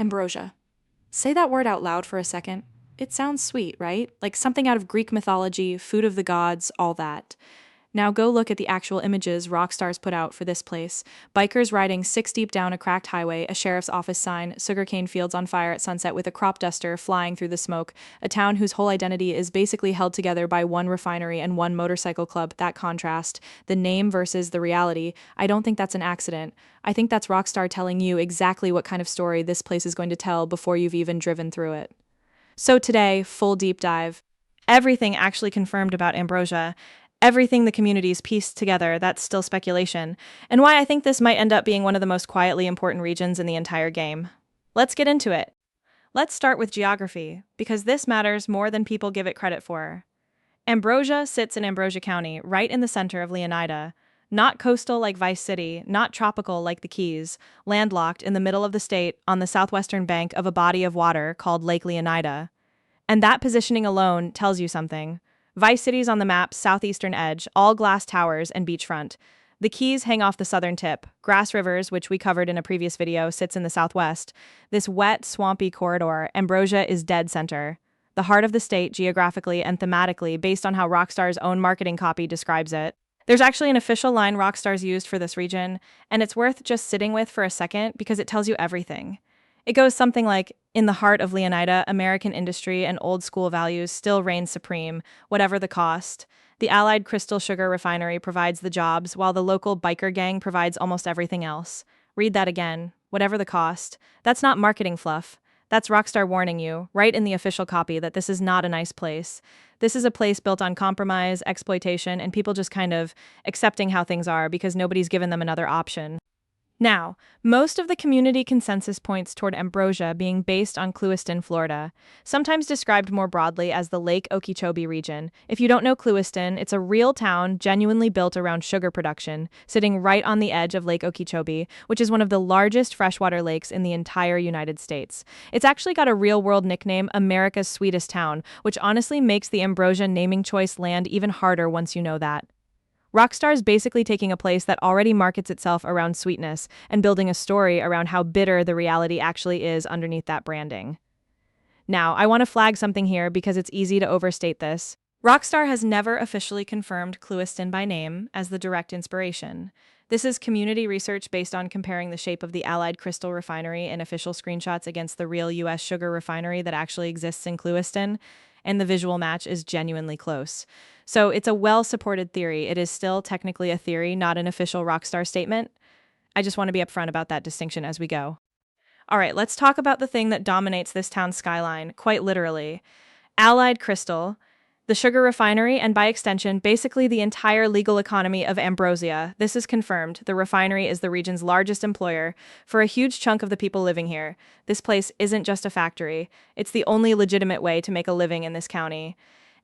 Ambrosia. Say that word out loud for a second. It sounds sweet, right? Like something out of Greek mythology, food of the gods, all that. Now go look at the actual images Rockstar's put out for this place. Bikers riding six deep down a cracked highway, a sheriff's office sign, sugarcane fields on fire at sunset with a crop duster flying through the smoke, a town whose whole identity is basically held together by one refinery and one motorcycle club. That contrast, the name versus the reality, I don't think that's an accident. I think that's Rockstar telling you exactly what kind of story this place is going to tell before you've even driven through it. So today, full deep dive. Everything actually confirmed about Ambrosia, everything the community's pieced together, that's still speculation, and why I think this might end up being one of the most quietly important regions in the entire game. Let's get into it. Let's start with geography, because this matters more than people give it credit for. Ambrosia sits in Ambrosia County, right in the center of Leonida. Not coastal like Vice City, not tropical like the Keys, landlocked in the middle of the state on the southwestern bank of a body of water called Lake Leonida. And that positioning alone tells you something. Vice City's on the map's southeastern edge, all glass towers and beachfront. The Keys hang off the southern tip. Grass Rivers, which we covered in a previous video, sits in the southwest. This wet, swampy corridor, Ambrosia is dead center. The heart of the state geographically and thematically based on how Rockstar's own marketing copy describes it. There's actually an official line Rockstar's used for this region, and it's worth just sitting with for a second because it tells you everything. It goes something like, in the heart of Leonida, American industry and old-school values still reign supreme, whatever the cost. The Allied Crystal Sugar Refinery provides the jobs, while the local biker gang provides almost everything else. Read that again. Whatever the cost. That's not marketing fluff. That's Rockstar warning you, right in the official copy, that this is not a nice place. This is a place built on compromise, exploitation, and people just kind of accepting how things are because nobody's given them another option. Now, most of the community consensus points toward Ambrosia being based on Clewiston, Florida, sometimes described more broadly as the Lake Okeechobee region. If you don't know Clewiston, it's a real town genuinely built around sugar production, sitting right on the edge of Lake Okeechobee, which is one of the largest freshwater lakes in the entire United States. It's actually got a real-world nickname, America's Sweetest Town, which honestly makes the Ambrosia naming choice land even harder once you know that. Rockstar is basically taking a place that already markets itself around sweetness and building a story around how bitter the reality actually is underneath that branding. Now, I want to flag something here because it's easy to overstate this. Rockstar has never officially confirmed Clewiston by name as the direct inspiration. This is community research based on comparing the shape of the Allied Crystal Refinery in official screenshots against the real U.S. sugar refinery that actually exists in Clewiston, and the visual match is genuinely close. So it's a well-supported theory. It is still technically a theory, not an official Rockstar statement. I just want to be upfront about that distinction as we go. All right, let's talk about the thing that dominates this town's skyline, quite literally. Allied Crystal, the sugar refinery, and by extension, basically the entire legal economy of Ambrosia. This is confirmed. The refinery is the region's largest employer for a huge chunk of the people living here. This place isn't just a factory. It's the only legitimate way to make a living in this county.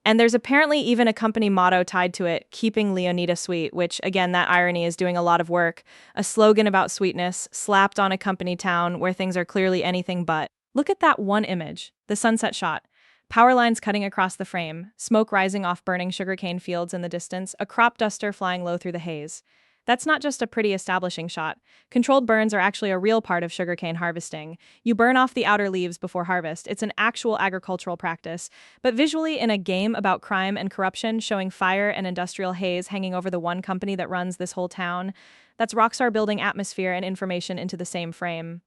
And there's apparently even a company motto tied to it, keeping Leonida sweet, which, again, that irony is doing a lot of work. A slogan about sweetness, slapped on a company town where things are clearly anything but. Look at that one image, the sunset shot. Power lines cutting across the frame, smoke rising off burning sugarcane fields in the distance, a crop duster flying low through the haze. That's not just a pretty establishing shot. Controlled burns are actually a real part of sugarcane harvesting. You burn off the outer leaves before harvest. It's an actual agricultural practice. But visually, in a game about crime and corruption, showing fire and industrial haze hanging over the one company that runs this whole town, that's Rockstar building atmosphere and information into the same frame.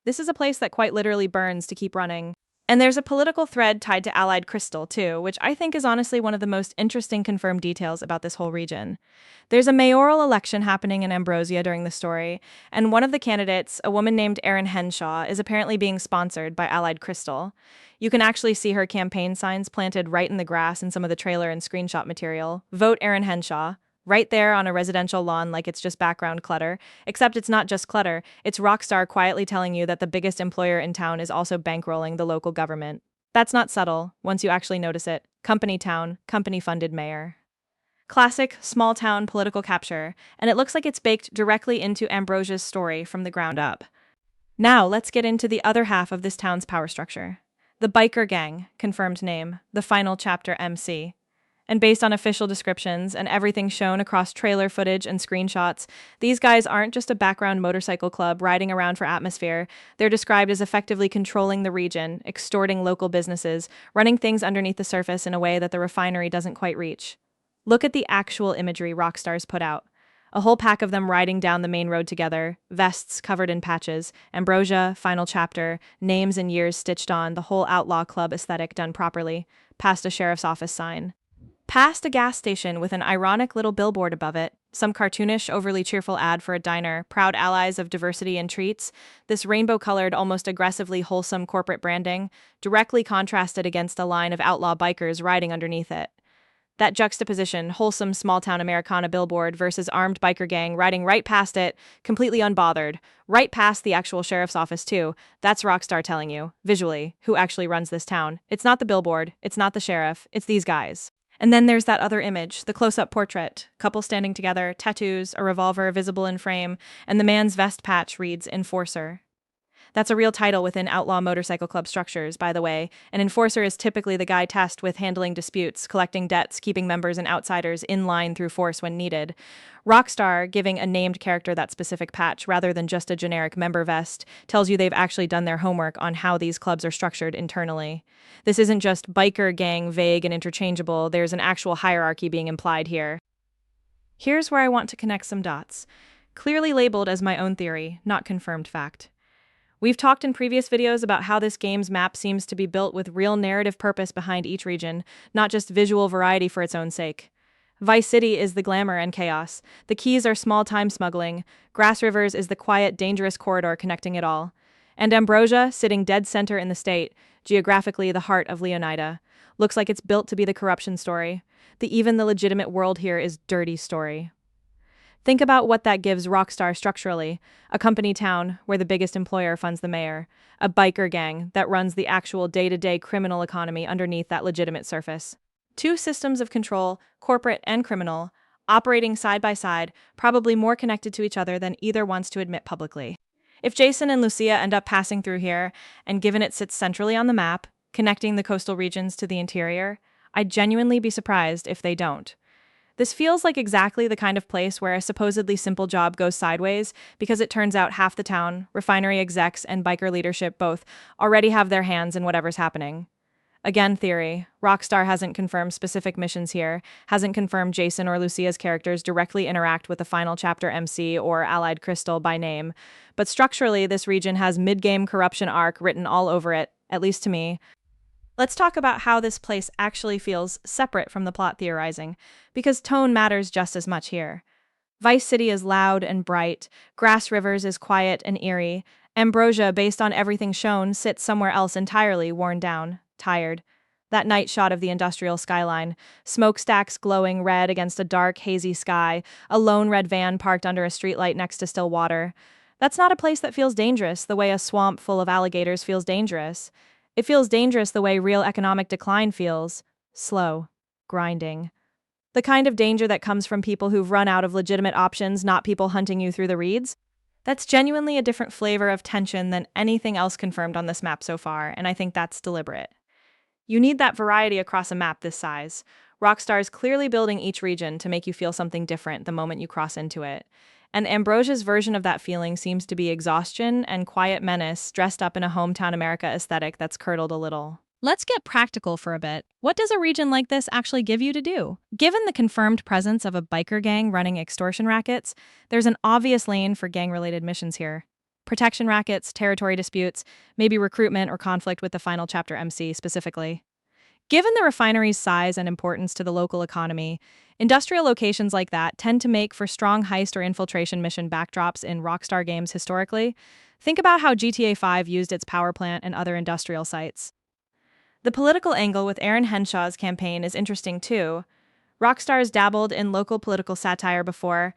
This is a place that quite literally burns to keep running. And there's a political thread tied to Allied Crystal, too, which I think is honestly one of the most interesting confirmed details about this whole region. There's a mayoral election happening in Ambrosia during the story, and one of the candidates, a woman named Erin Henshaw, is apparently being sponsored by Allied Crystal. You can actually see her campaign signs planted right in the grass in some of the trailer and screenshot material. Vote Erin Henshaw. Right there on a residential lawn like it's just background clutter. Except it's not just clutter, it's Rockstar quietly telling you that the biggest employer in town is also bankrolling the local government. That's not subtle, once you actually notice it. Company town, company-funded mayor. Classic, small-town political capture, and it looks like it's baked directly into Ambrosia's story from the ground up. Now, let's get into the other half of this town's power structure. The biker gang, confirmed name, the final chapter MC. And based on official descriptions and everything shown across trailer footage and screenshots, these guys aren't just a background motorcycle club riding around for atmosphere. They're described as effectively controlling the region, extorting local businesses, running things underneath the surface in a way that the refinery doesn't quite reach. Look at the actual imagery Rockstar's put out. A whole pack of them riding down the main road together, vests covered in patches, Ambrosia, final chapter, names and years stitched on, the whole outlaw club aesthetic done properly, past a sheriff's office sign. Past a gas station with an ironic little billboard above it, some cartoonish, overly cheerful ad for a diner, proud allies of diversity and treats, this rainbow-colored, almost aggressively wholesome corporate branding, directly contrasted against a line of outlaw bikers riding underneath it. That juxtaposition, wholesome small-town Americana billboard versus armed biker gang riding right past it, completely unbothered, right past the actual sheriff's office too, that's Rockstar telling you, visually, who actually runs this town. It's not the billboard, it's not the sheriff, it's these guys. And then there's that other image, the close-up portrait, couple standing together, tattoos, a revolver visible in frame, and the man's vest patch reads Enforcer. That's a real title within outlaw motorcycle club structures, by the way. An enforcer is typically the guy tasked with handling disputes, collecting debts, keeping members and outsiders in line through force when needed. Rockstar, giving a named character that specific patch rather than just a generic member vest, tells you they've actually done their homework on how these clubs are structured internally. This isn't just biker gang vague and interchangeable, there's an actual hierarchy being implied here. Here's where I want to connect some dots. Clearly labeled as my own theory, not confirmed fact. We've talked in previous videos about how this game's map seems to be built with real narrative purpose behind each region, not just visual variety for its own sake. Vice City is the glamour and chaos. The Keys are small-time smuggling. Grass Rivers is the quiet, dangerous corridor connecting it all. And Ambrosia, sitting dead center in the state, geographically the heart of Leonida, looks like it's built to be the corruption story. Even the legitimate world here is dirty story. Think about what that gives Rockstar structurally. A company town where the biggest employer funds the mayor. A biker gang that runs the actual day-to-day criminal economy underneath that legitimate surface. Two systems of control, corporate and criminal, operating side by side, probably more connected to each other than either wants to admit publicly. If Jason and Lucia end up passing through here, and given it sits centrally on the map, connecting the coastal regions to the interior, I'd genuinely be surprised if they don't. This feels like exactly the kind of place where a supposedly simple job goes sideways because it turns out half the town, refinery execs, and biker leadership both already have their hands in whatever's happening. Again, theory. Rockstar hasn't confirmed specific missions here, hasn't confirmed Jason or Lucia's characters directly interact with the final chapter MC or Allied Crystal by name, but structurally this region has mid-game corruption arc written all over it, at least to me. Let's talk about how this place actually feels separate from the plot theorizing, because tone matters just as much here. Vice City is loud and bright, Grass Rivers is quiet and eerie, Ambrosia, based on everything shown, sits somewhere else entirely, worn down, tired. That night shot of the industrial skyline, smokestacks glowing red against a dark, hazy sky, a lone red van parked under a streetlight next to still water. That's not a place that feels dangerous the way a swamp full of alligators feels dangerous. It feels dangerous the way real economic decline feels. Slow. Grinding. The kind of danger that comes from people who've run out of legitimate options, not people hunting you through the reeds. That's genuinely a different flavor of tension than anything else confirmed on this map so far, and I think that's deliberate. You need that variety across a map this size. Rockstar's clearly building each region to make you feel something different the moment you cross into it. And Ambrosia's version of that feeling seems to be exhaustion and quiet menace dressed up in a hometown America aesthetic that's curdled a little. Let's get practical for a bit. What does a region like this actually give you to do? Given the confirmed presence of a biker gang running extortion rackets, there's an obvious lane for gang-related missions here. Protection rackets, territory disputes, maybe recruitment or conflict with the final chapter MC specifically. Given the refinery's size and importance to the local economy, industrial locations like that tend to make for strong heist or infiltration mission backdrops in Rockstar games historically. Think about how GTA 5 used its power plant and other industrial sites. The political angle with Aaron Henshaw's campaign is interesting too. Rockstar's dabbled in local political satire before,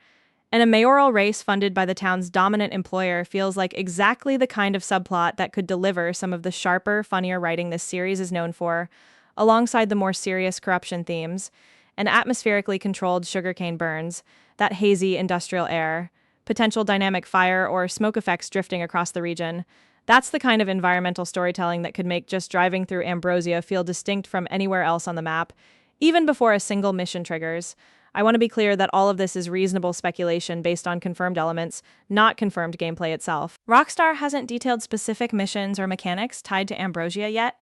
and a mayoral race funded by the town's dominant employer feels like exactly the kind of subplot that could deliver some of the sharper, funnier writing this series is known for, alongside the more serious corruption themes, and atmospherically controlled sugarcane burns, that hazy industrial air, potential dynamic fire or smoke effects drifting across the region. That's the kind of environmental storytelling that could make just driving through Ambrosia feel distinct from anywhere else on the map. even before a single mission triggers. I want to be clear that all of this is reasonable speculation based on confirmed elements, not confirmed gameplay itself. Rockstar hasn't detailed specific missions or mechanics tied to Ambrosia yet.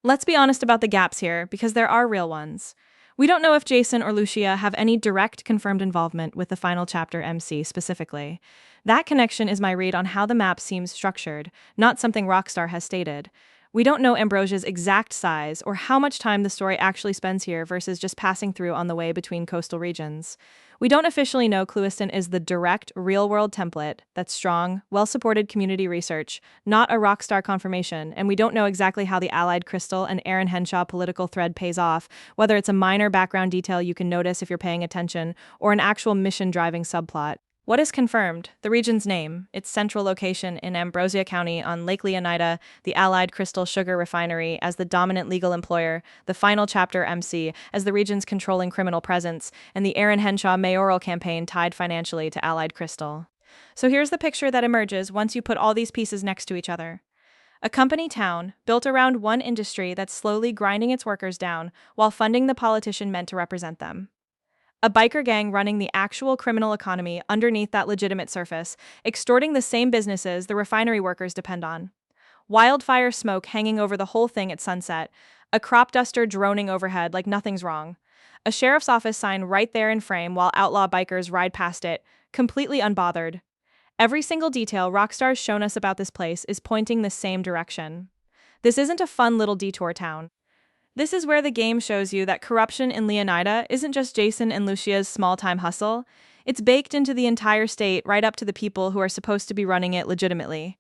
Let's be honest about the gaps here, because there are real ones. We don't know if Jason or Lucia have any direct confirmed involvement with the final chapter MC specifically. That connection is my read on how the map seems structured, not something Rockstar has stated. We don't know Ambrosia's exact size or how much time the story actually spends here versus just passing through on the way between coastal regions. We don't officially know Cluiston is the direct, real-world template that's strong, well-supported community research, not a Rockstar confirmation, and we don't know exactly how the Allied Crystal and Aaron Henshaw political thread pays off, whether it's a minor background detail you can notice if you're paying attention, or an actual mission-driving subplot. What is confirmed? The region's name, its central location in Ambrosia County on Lake Leonida, the Allied Crystal Sugar Refinery as the dominant legal employer, the final chapter MC as the region's controlling criminal presence, and the Aaron Henshaw mayoral campaign tied financially to Allied Crystal. So here's the picture that emerges once you put all these pieces next to each other. A company town built around one industry that's slowly grinding its workers down while funding the politician meant to represent them. A biker gang running the actual criminal economy underneath that legitimate surface, extorting the same businesses the refinery workers depend on. Wildfire smoke hanging over the whole thing at sunset, a crop duster droning overhead like nothing's wrong. A sheriff's office sign right there in frame while outlaw bikers ride past it, completely unbothered. Every single detail Rockstar's shown us about this place is pointing the same direction. This isn't a fun little detour town. This is where the game shows you that corruption in Leonida isn't just Jason and Lucia's small-time hustle. It's baked into the entire state right up to the people who are supposed to be running it legitimately.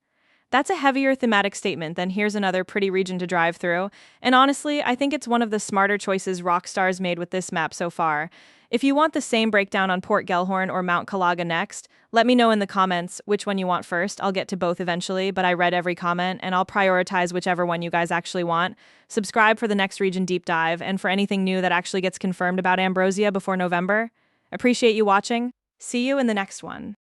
That's a heavier thematic statement than here's another pretty region to drive through, and honestly, I think it's one of the smarter choices Rockstar's made with this map so far. If you want the same breakdown on Port Gellhorn or Mount Calaga next, let me know in the comments which one you want first. I'll get to both eventually, but I read every comment, and I'll prioritize whichever one you guys actually want. Subscribe for the next region deep dive, and for anything new that actually gets confirmed about Ambrosia before November. Appreciate you watching. See you in the next one.